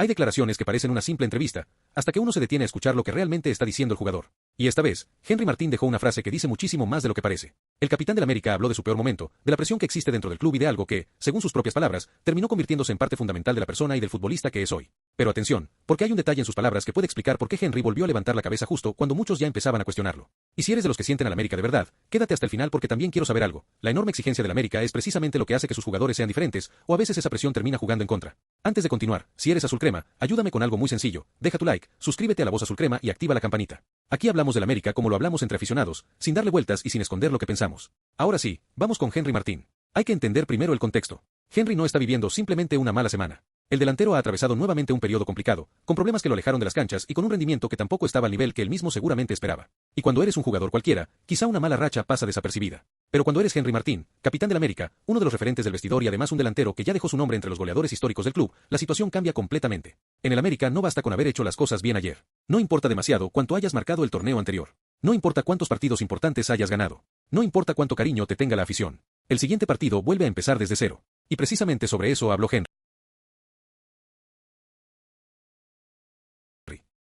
Hay declaraciones que parecen una simple entrevista, hasta que uno se detiene a escuchar lo que realmente está diciendo el jugador. Y esta vez, Henry Martín dejó una frase que dice muchísimo más de lo que parece. El capitán del América habló de su peor momento, de la presión que existe dentro del club y de algo que, según sus propias palabras, terminó convirtiéndose en parte fundamental de la persona y del futbolista que es hoy. Pero atención, porque hay un detalle en sus palabras que puede explicar por qué Henry volvió a levantar la cabeza justo cuando muchos ya empezaban a cuestionarlo. Y si eres de los que sienten al América de verdad, quédate hasta el final porque también quiero saber algo. La enorme exigencia del América es precisamente lo que hace que sus jugadores sean diferentes, o a veces esa presión termina jugando en contra. Antes de continuar, si eres azul crema, ayúdame con algo muy sencillo, deja tu like, suscríbete a La Voz Azul Crema y activa la campanita. Aquí hablamos del América como lo hablamos entre aficionados, sin darle vueltas y sin esconder lo que pensamos. Ahora sí, vamos con Henry Martín. Hay que entender primero el contexto. Henry no está viviendo simplemente una mala semana. El delantero ha atravesado nuevamente un periodo complicado, con problemas que lo alejaron de las canchas y con un rendimiento que tampoco estaba al nivel que él mismo seguramente esperaba. Y cuando eres un jugador cualquiera, quizá una mala racha pasa desapercibida. Pero cuando eres Henry Martín, capitán del América, uno de los referentes del vestidor y además un delantero que ya dejó su nombre entre los goleadores históricos del club, la situación cambia completamente. En el América no basta con haber hecho las cosas bien ayer. No importa demasiado cuánto hayas marcado el torneo anterior. No importa cuántos partidos importantes hayas ganado. No importa cuánto cariño te tenga la afición. El siguiente partido vuelve a empezar desde cero. Y precisamente sobre eso habló Henry.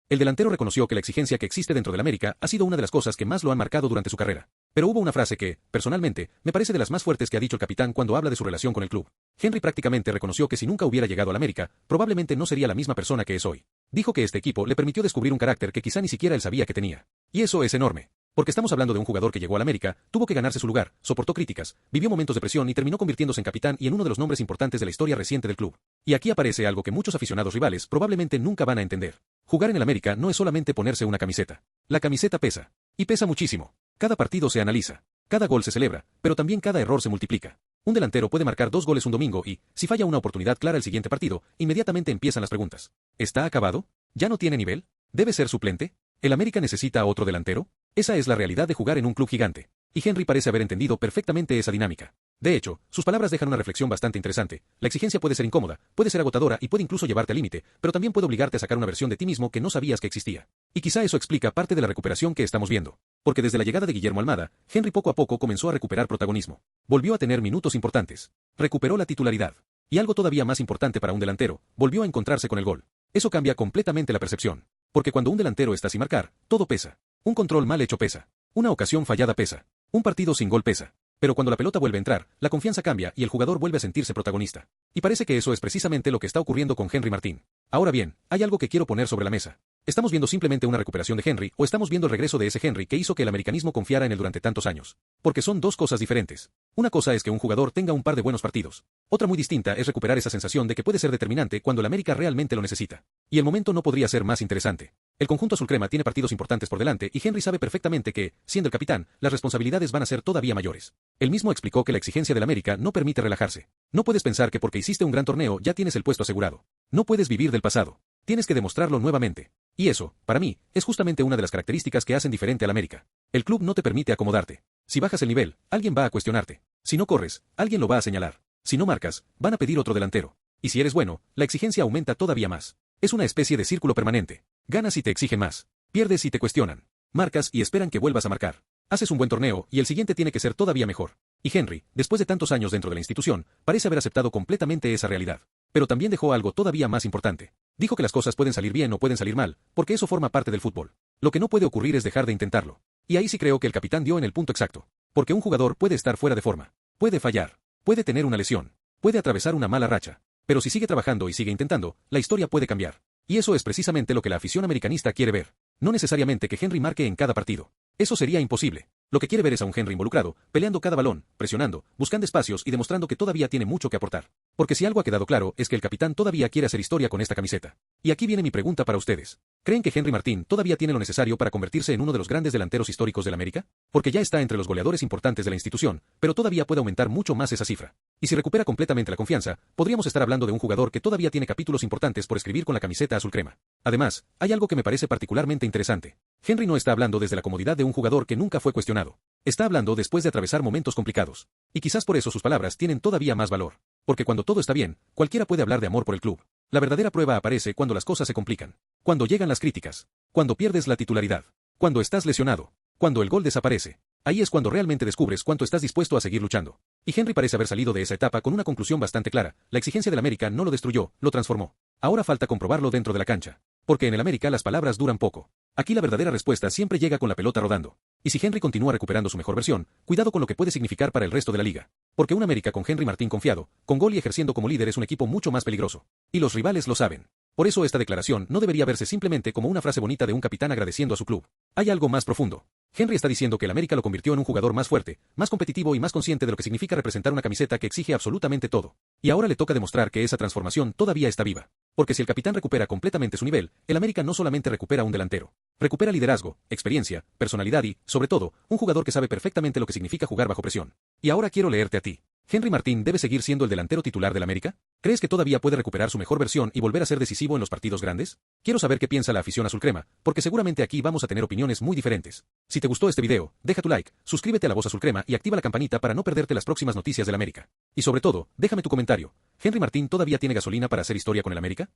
El delantero reconoció que la exigencia que existe dentro del América ha sido una de las cosas que más lo han marcado durante su carrera. Pero hubo una frase que, personalmente, me parece de las más fuertes que ha dicho el capitán cuando habla de su relación con el club. Henry prácticamente reconoció que si nunca hubiera llegado al América, probablemente no sería la misma persona que es hoy. Dijo que este equipo le permitió descubrir un carácter que quizá ni siquiera él sabía que tenía. Y eso es enorme. Porque estamos hablando de un jugador que llegó al América, tuvo que ganarse su lugar, soportó críticas, vivió momentos de presión y terminó convirtiéndose en capitán y en uno de los nombres importantes de la historia reciente del club. Y aquí aparece algo que muchos aficionados rivales probablemente nunca van a entender. Jugar en el América no es solamente ponerse una camiseta. La camiseta pesa. Y pesa muchísimo. Cada partido se analiza. Cada gol se celebra, pero también cada error se multiplica. Un delantero puede marcar 2 goles un domingo y, si falla una oportunidad clara el siguiente partido, inmediatamente empiezan las preguntas. ¿Está acabado? ¿Ya no tiene nivel? ¿Debe ser suplente? ¿El América necesita a otro delantero? Esa es la realidad de jugar en un club gigante. Y Henry parece haber entendido perfectamente esa dinámica. De hecho, sus palabras dejan una reflexión bastante interesante. La exigencia puede ser incómoda, puede ser agotadora y puede incluso llevarte al límite, pero también puede obligarte a sacar una versión de ti mismo que no sabías que existía. Y quizá eso explica parte de la recuperación que estamos viendo. Porque desde la llegada de Guillermo Almada, Henry poco a poco comenzó a recuperar protagonismo. Volvió a tener minutos importantes. Recuperó la titularidad. Y algo todavía más importante para un delantero, volvió a encontrarse con el gol. Eso cambia completamente la percepción. Porque cuando un delantero está sin marcar, todo pesa. Un control mal hecho pesa. Una ocasión fallada pesa. Un partido sin gol pesa. Pero cuando la pelota vuelve a entrar, la confianza cambia y el jugador vuelve a sentirse protagonista. Y parece que eso es precisamente lo que está ocurriendo con Henry Martín. Ahora bien, hay algo que quiero poner sobre la mesa. ¿Estamos viendo simplemente una recuperación de Henry o estamos viendo el regreso de ese Henry que hizo que el americanismo confiara en él durante tantos años? Porque son dos cosas diferentes. Una cosa es que un jugador tenga un par de buenos partidos. Otra muy distinta es recuperar esa sensación de que puede ser determinante cuando el América realmente lo necesita. Y el momento no podría ser más interesante. El conjunto azulcrema tiene partidos importantes por delante y Henry sabe perfectamente que, siendo el capitán, las responsabilidades van a ser todavía mayores. Él mismo explicó que la exigencia del América no permite relajarse. No puedes pensar que porque hiciste un gran torneo ya tienes el puesto asegurado. No puedes vivir del pasado. Tienes que demostrarlo nuevamente. Y eso, para mí, es justamente una de las características que hacen diferente al América. El club no te permite acomodarte. Si bajas el nivel, alguien va a cuestionarte. Si no corres, alguien lo va a señalar. Si no marcas, van a pedir otro delantero. Y si eres bueno, la exigencia aumenta todavía más. Es una especie de círculo permanente. Ganas y te exigen más. Pierdes y te cuestionan. Marcas y esperan que vuelvas a marcar. Haces un buen torneo y el siguiente tiene que ser todavía mejor. Y Henry, después de tantos años dentro de la institución, parece haber aceptado completamente esa realidad. Pero también dejó algo todavía más importante. Dijo que las cosas pueden salir bien o pueden salir mal, porque eso forma parte del fútbol. Lo que no puede ocurrir es dejar de intentarlo. Y ahí sí creo que el capitán dio en el punto exacto. Porque un jugador puede estar fuera de forma. Puede fallar. Puede tener una lesión. Puede atravesar una mala racha. Pero si sigue trabajando y sigue intentando, la historia puede cambiar. Y eso es precisamente lo que la afición americanista quiere ver. No necesariamente que Henry marque en cada partido. Eso sería imposible. Lo que quiere ver es a un Henry involucrado, peleando cada balón, presionando, buscando espacios y demostrando que todavía tiene mucho que aportar. Porque si algo ha quedado claro es que el capitán todavía quiere hacer historia con esta camiseta. Y aquí viene mi pregunta para ustedes. ¿Creen que Henry Martín todavía tiene lo necesario para convertirse en uno de los grandes delanteros históricos del América? Porque ya está entre los goleadores importantes de la institución, pero todavía puede aumentar mucho más esa cifra. Y si recupera completamente la confianza, podríamos estar hablando de un jugador que todavía tiene capítulos importantes por escribir con la camiseta azul crema. Además, hay algo que me parece particularmente interesante. Henry no está hablando desde la comodidad de un jugador que nunca fue cuestionado. Está hablando después de atravesar momentos complicados. Y quizás por eso sus palabras tienen todavía más valor. Porque cuando todo está bien, cualquiera puede hablar de amor por el club. La verdadera prueba aparece cuando las cosas se complican. Cuando llegan las críticas. Cuando pierdes la titularidad. Cuando estás lesionado. Cuando el gol desaparece. Ahí es cuando realmente descubres cuánto estás dispuesto a seguir luchando. Y Henry parece haber salido de esa etapa con una conclusión bastante clara. La exigencia del América no lo destruyó, lo transformó. Ahora falta comprobarlo dentro de la cancha. Porque en el América las palabras duran poco. Aquí la verdadera respuesta siempre llega con la pelota rodando. Y si Henry continúa recuperando su mejor versión, cuidado con lo que puede significar para el resto de la liga. Porque un América con Henry Martín confiado, con gol y ejerciendo como líder es un equipo mucho más peligroso. Y los rivales lo saben. Por eso esta declaración no debería verse simplemente como una frase bonita de un capitán agradeciendo a su club. Hay algo más profundo. Henry está diciendo que el América lo convirtió en un jugador más fuerte, más competitivo y más consciente de lo que significa representar una camiseta que exige absolutamente todo. Y ahora le toca demostrar que esa transformación todavía está viva. Porque si el capitán recupera completamente su nivel, el América no solamente recupera un delantero. Recupera liderazgo, experiencia, personalidad y, sobre todo, un jugador que sabe perfectamente lo que significa jugar bajo presión. Y ahora quiero leerte a ti. ¿Henry Martín debe seguir siendo el delantero titular del América? ¿Crees que todavía puede recuperar su mejor versión y volver a ser decisivo en los partidos grandes? Quiero saber qué piensa la afición azulcrema, porque seguramente aquí vamos a tener opiniones muy diferentes. Si te gustó este video, deja tu like, suscríbete a La Voz Azulcrema y activa la campanita para no perderte las próximas noticias del América. Y sobre todo, déjame tu comentario. ¿Henry Martín todavía tiene gasolina para hacer historia con el América?